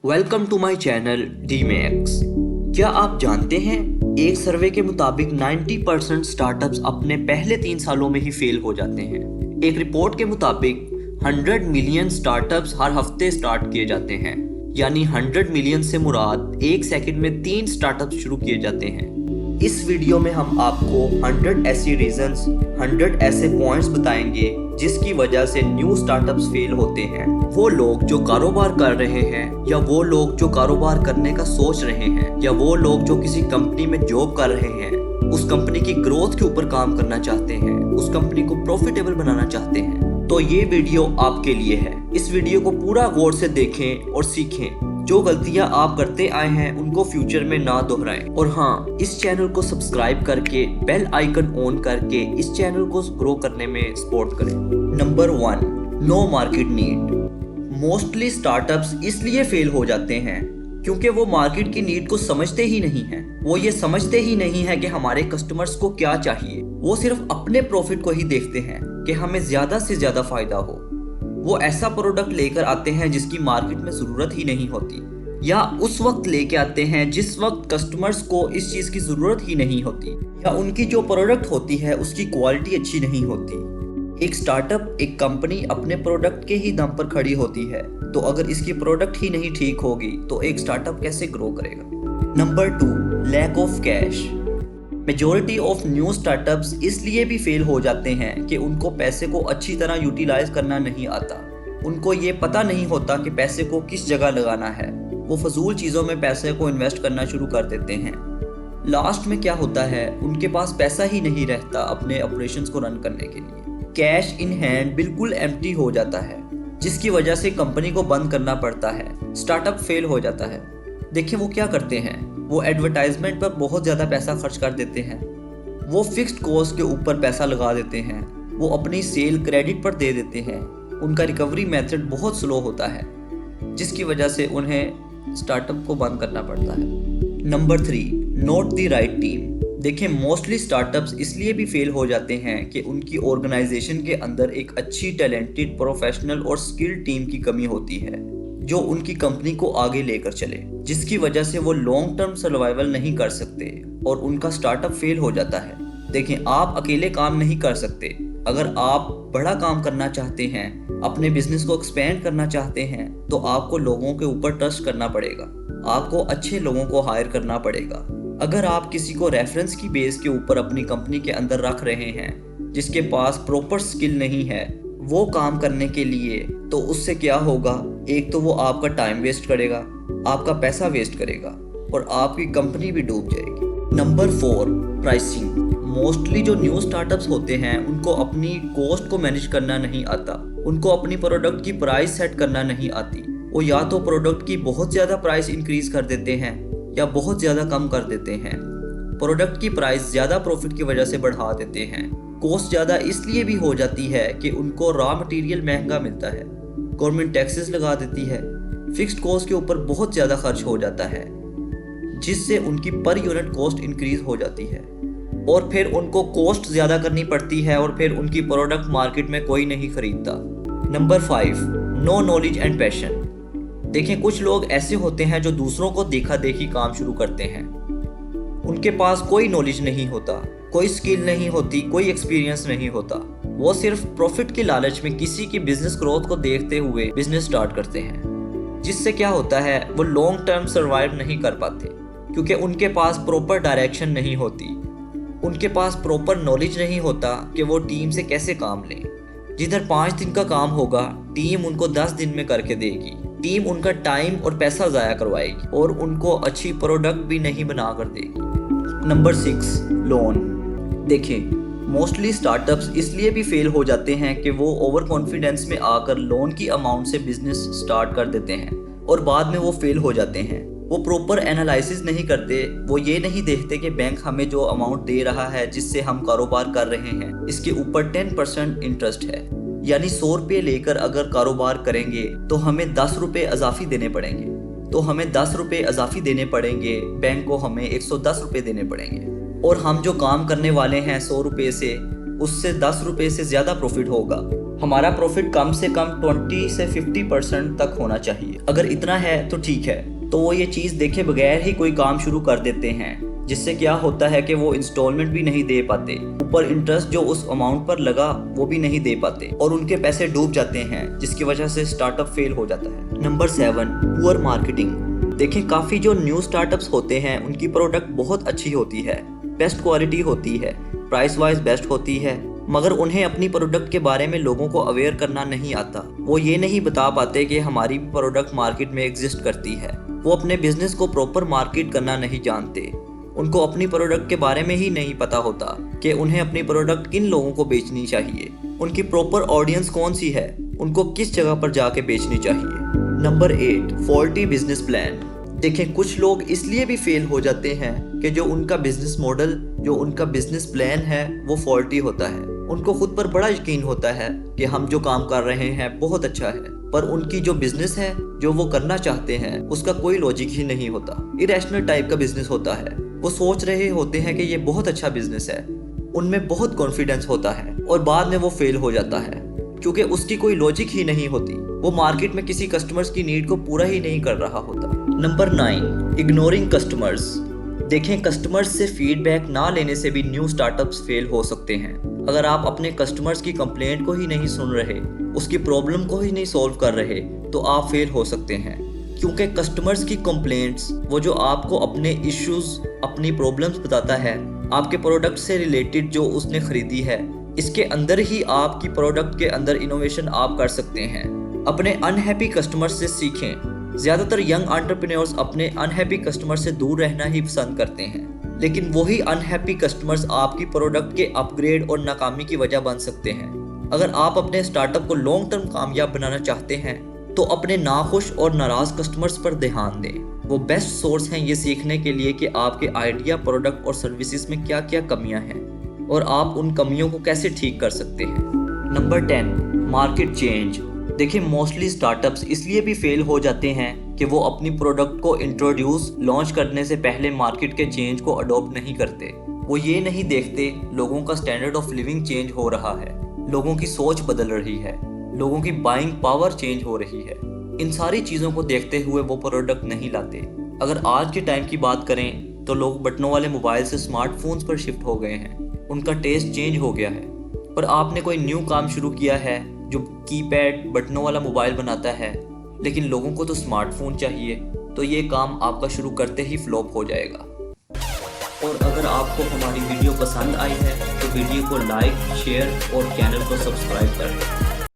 Welcome to my channel डीमेक्स। क्या आप जानते हैं एक सर्वे के मुताबिक 90% स्टार्टअप्स अपने पहले 3 सालों में ही फेल हो जाते हैं। एक रिपोर्ट के मुताबिक 100 मिलियन स्टार्टअप्स हर हफ्ते स्टार्ट किए जाते हैं, यानी 100 मिलियन से मुराद एक सेकंड में 3 स्टार्टअप्स शुरू किए जाते हैं। इस वीडियो में हम आपको 100 ऐसी रीजंस, 100 ऐसे पॉइंट्स बताएंगे जिसकी वजह से न्यू स्टार्टअप्स फेल होते हैं। वो लोग जो कारोबार कर रहे हैं, या वो लोग जो कारोबार करने का सोच रहे हैं, या वो लोग जो किसी कंपनी में जॉब कर रहे हैं, उस कंपनी की ग्रोथ के ऊपर काम करना चाहते हैं, उस कंपनी को प्रॉफिटेबल बनाना चाहते हैं, तो ये वीडियो आपके लिए है। इस वीडियो को पूरा गौर से देखें और सीखें। जो गलतियां आप करते आए हैं उनको फ्यूचर में ना दोहराएं। और हाँ, इस चैनल को सब्सक्राइब करके बेल आइकन ऑन करके इस चैनल को ग्रो करने में सपोर्ट करें। Number 1, no market need. Mostly startups इसलिए फेल हो जाते हैं क्योंकि वो मार्केट की नीड को समझते ही नहीं हैं। वो ये समझते ही नहीं है कि हमारे कस्टमर्स को क्या चाहिए। वो सिर्फ अपने प्रॉफिट को ही देखते हैं कि हमें ज्यादा से ज्यादा फायदा हो। वो ऐसा प्रोडक्ट लेकर आते हैं जिसकी मार्केट में ज़रूरत ही नहीं होती, या उस वक्त लेके आते हैं जिस वक्त कस्टमर्स को इस चीज़ की ज़रूरत ही नहीं होती, या उनकी जो प्रोडक्ट होती है उसकी क्वालिटी अच्छी नहीं होती। एक स्टार्टअप, एक कंपनी अपने प्रोडक्ट के ही दम पर खड़ी होती है, तो अगर इसकी प्रोडक्ट ही नहीं ठीक होगी तो एक स्टार्टअप कैसे ग्रो करेगा। Number 2, lack of cash. Majority of new startups इसलिए भी फेल हो जाते हैं कि उनको पैसे को अच्छी तरह यूटिलाइज करना नहीं आता। उनको ये पता नहीं होता कि पैसे को किस जगह लगाना है। वो फजूल चीज़ों में पैसे को इन्वेस्ट करना शुरू कर देते हैं। लास्ट में क्या होता है, उनके पास पैसा ही नहीं रहता अपने ऑपरेशंस को रन करने के लिए। कैश इन हैंड बिल्कुल एम्प्टी हो जाता है, जिसकी वजह से कंपनी को बंद करना पड़ता है। स्टार्टअप फेल हो जाता है। देखिए वो क्या करते हैं, वो एडवर्टाइजमेंट पर बहुत ज़्यादा पैसा खर्च कर देते हैं। वो फिक्स्ड कॉस्ट के ऊपर पैसा लगा देते हैं। वो अपनी सेल क्रेडिट पर दे देते हैं। उनका रिकवरी मेथड बहुत स्लो होता है, जिसकी वजह से उन्हें स्टार्टअप को बंद करना पड़ता है। Number 3, not the right team. देखें, मोस्टली स्टार्टअप्स इसलिए भी फेल हो जाते हैं कि उनकी ऑर्गेनाइजेशन के अंदर एक अच्छी, टैलेंटेड, प्रोफेशनल और स्किल्ड टीम की कमी होती है जो उनकी कंपनी को आगे लेकर चले, जिसकी वजह से वो लॉन्ग टर्म सर्वाइवल नहीं कर सकते और उनका स्टार्टअप फेल हो जाता है। देखें, आप अकेले काम नहीं कर सकते। अगर आप बड़ा काम करना चाहते हैं, अपने बिजनेस को एक्सपेंड करना चाहते हैं, तो आपको लोगों के ऊपर ट्रस्ट करना पड़ेगा। आपको अच्छे लोगों को हायर करना पड़ेगा। अगर आप किसी को रेफरेंस की बेस के ऊपर अपनी कंपनी के अंदर रख रहे हैं जिसके पास प्रॉपर स्किल नहीं है वो काम करने के लिए, तो उससे क्या होगा, एक तो वो आपका टाइम वेस्ट करेगा, आपका पैसा वेस्ट करेगा और आपकी कंपनी भी डूब जाएगी। Number 4, pricing. मोस्टली जो न्यू स्टार्टअप्स होते हैं उनको अपनी कॉस्ट को मैनेज करना नहीं आता। उनको अपनी प्रोडक्ट की प्राइस सेट करना नहीं आती। वो या तो प्रोडक्ट की बहुत ज़्यादा प्राइस इंक्रीज कर देते हैं या बहुत ज़्यादा कम कर देते हैं। प्रोडक्ट की प्राइस ज़्यादा प्रॉफिट की वजह से बढ़ा देते हैं। कॉस्ट ज़्यादा इसलिए भी हो जाती है कि उनको रॉ मटेरियल महंगा मिलता है, गवर्नमेंट टैक्सेस लगा देती है, फिक्स्ड कॉस्ट के ऊपर बहुत ज़्यादा खर्च हो जाता है, जिससे उनकी पर यूनिट कॉस्ट इंक्रीज हो जाती है और फिर उनको कॉस्ट ज़्यादा करनी पड़ती है और फिर उनकी प्रोडक्ट मार्केट में कोई नहीं खरीदता। Number 5, no knowledge and passion. देखें, कुछ लोग ऐसे होते हैं जो दूसरों को देखा देखी काम शुरू करते हैं। उनके पास कोई नॉलेज नहीं होता, कोई स्किल नहीं होती, कोई एक्सपीरियंस नहीं होता। वो सिर्फ प्रॉफिट के लालच में किसी की बिजनेस ग्रोथ को देखते हुए बिजनेस स्टार्ट करते हैं, जिससे क्या होता है, वो लॉन्ग टर्म सर्वाइव नहीं कर पाते क्योंकि उनके पास प्रॉपर डायरेक्शन नहीं होती। उनके पास प्रॉपर नॉलेज नहीं होता कि वो टीम से कैसे काम लें। जिधर 5 दिन का काम होगा, टीम उनको 10 दिन में करके देगी। टीम उनका टाइम और पैसा ज़ाया करवाएगी और उनको अच्छी प्रोडक्ट भी नहीं बना कर देगी। Number 6, loan. देखें, मोस्टली स्टार्टअप्स इसलिए भी फेल हो जाते हैं कि वो ओवर कॉन्फिडेंस में आकर लोन की अमाउंट से बिजनेस स्टार्ट कर देते हैं और बाद में वो फेल हो जाते हैं। वो प्रॉपर एनालिसिस नहीं करते। वो ये नहीं देखते कि बैंक हमें जो अमाउंट दे रहा है जिससे हम कारोबार कर रहे हैं, इसके ऊपर 10% इंटरेस्ट है, यानी 100 रुपये लेकर अगर कारोबार करेंगे तो हमें 10 रुपये अजाफी देने पड़ेंगे। तो हमें 10 रुपये अजाफी देने पड़ेंगे, बैंक को हमें 110 रुपये देने पड़ेंगे और हम जो काम करने वाले हैं 100 रुपये से, उससे 10 रुपये से ज़्यादा प्रॉफिट होगा। हमारा प्रॉफिट कम से कम 20 से 50% तक होना चाहिए। अगर इतना है तो ठीक है, तो वो ये चीज़ देखे बगैर ही कोई काम शुरू कर देते हैं, जिससे क्या होता है कि वो इंस्टॉलमेंट भी नहीं दे पाते, ऊपर इंटरेस्ट जो उस अमाउंट पर लगा वो भी नहीं दे पाते और उनके पैसे डूब जाते हैं, जिसकी वजह से स्टार्टअप फेल हो जाता है। Number 7, poor marketing. देखें, काफ़ी जो न्यू स्टार्टअप्स होते हैं उनकी प्रोडक्ट बहुत अच्छी होती है, बेस्ट क्वालिटी होती है, प्राइस वाइज बेस्ट होती है, मगर उन्हें अपनी प्रोडक्ट के बारे में लोगों को अवेयर करना नहीं आता। वो ये नहीं बता पाते कि हमारी भी प्रोडक्ट मार्केट में एग्जिस्ट करती है। वो अपने बिजनेस को प्रॉपर मार्केट करना नहीं जानते। उनको अपनी प्रोडक्ट के बारे में ही नहीं पता होता कि उन्हें अपनी प्रोडक्ट किन लोगों को बेचनी चाहिए, उनकी प्रॉपर ऑडियंस कौन सी है, उनको किस जगह पर जाके बेचनी चाहिए। Number 8, faulty business plan. देखें, कुछ लोग इसलिए भी फेल हो जाते हैं कि जो उनका बिजनेस मॉडल, जो उनका बिजनेस प्लान है वो फॉल्टी होता है। उनको खुद पर बड़ा यकीन होता है कि हम जो काम कर रहे हैं बहुत अच्छा है, पर उनकी जो बिजनेस है, जो वो करना चाहते हैं, उसका कोई लॉजिक ही नहीं होता। इरेशनल टाइप का बिजनेस होता है। वो सोच रहे होते हैं कि ये बहुत अच्छा बिजनेस है, उनमें बहुत कॉन्फिडेंस होता है और बाद में वो फेल हो जाता है क्योंकि उसकी कोई लॉजिक ही नहीं होती। वो मार्केट में किसी कस्टमर्स की नीड को पूरा ही नहीं कर रहा होता। Number 9, ignoring customers. देखें, कस्टमर्स से फीडबैक ना लेने से भी न्यू स्टार्टअप्स फेल हो सकते हैं। अगर आप अपने कस्टमर्स की कंप्लेंट को ही नहीं सुन रहे, उसकी प्रॉब्लम को ही नहीं सॉल्व कर रहे, तो आप फेल हो सकते हैं। क्योंकि कस्टमर्स की कंप्लेंट्स, वो जो आपको अपने इश्यूज, अपनी प्रॉब्लम्स बताता है, आपके प्रोडक्ट से रिलेटेड जो उसने खरीदी है, इसके अंदर ही आपकी प्रोडक्ट के अंदर इनोवेशन आप कर सकते हैं। अपने अनहैप्पी कस्टमर से सीखें। ज़्यादातर यंग एंटरप्रेन्योर्स अपने अनहैप्पी कस्टमर से दूर रहना ही पसंद करते हैं, लेकिन वही अनहैप्पी कस्टमर्स आपकी प्रोडक्ट के अपग्रेड और नाकामी की वजह बन सकते हैं। अगर आप अपने स्टार्टअप को लॉन्ग टर्म कामयाब बनाना चाहते हैं तो अपने नाखुश और नाराज़ कस्टमर्स पर ध्यान दें। वो बेस्ट सोर्स हैं ये सीखने के लिए कि आपके आइडिया, प्रोडक्ट और सर्विसेज में क्या क्या कमियां हैं और आप उन कमियों को कैसे ठीक कर सकते हैं। Number 10, market change. देखिए, मोस्टली स्टार्टअप्स इसलिए भी फेल हो जाते हैं कि वो अपनी प्रोडक्ट को इंट्रोड्यूस, लॉन्च करने से पहले मार्केट के चेंज को अडॉप्ट नहीं करते। वो ये नहीं देखते लोगों का स्टैंडर्ड ऑफ लिविंग चेंज हो रहा है, लोगों की सोच बदल रही है, लोगों की बाइंग पावर चेंज हो रही है। इन सारी चीज़ों को देखते हुए वो प्रोडक्ट नहीं लाते। अगर आज के टाइम की बात करें तो लोग बटनों वाले मोबाइल से स्मार्टफोन्स पर शिफ्ट हो गए हैं, उनका टेस्ट चेंज हो गया है। पर आपने कोई न्यू काम शुरू किया है जो कीपैड, बटनों वाला मोबाइल बनाता है, लेकिन लोगों को तो स्मार्टफोन चाहिए, तो ये काम आपका शुरू करते ही फ्लॉप हो जाएगा। और अगर आपको हमारी वीडियो पसंद आई है तो वीडियो को लाइक, शेयर और चैनल को सब्सक्राइब कर दें।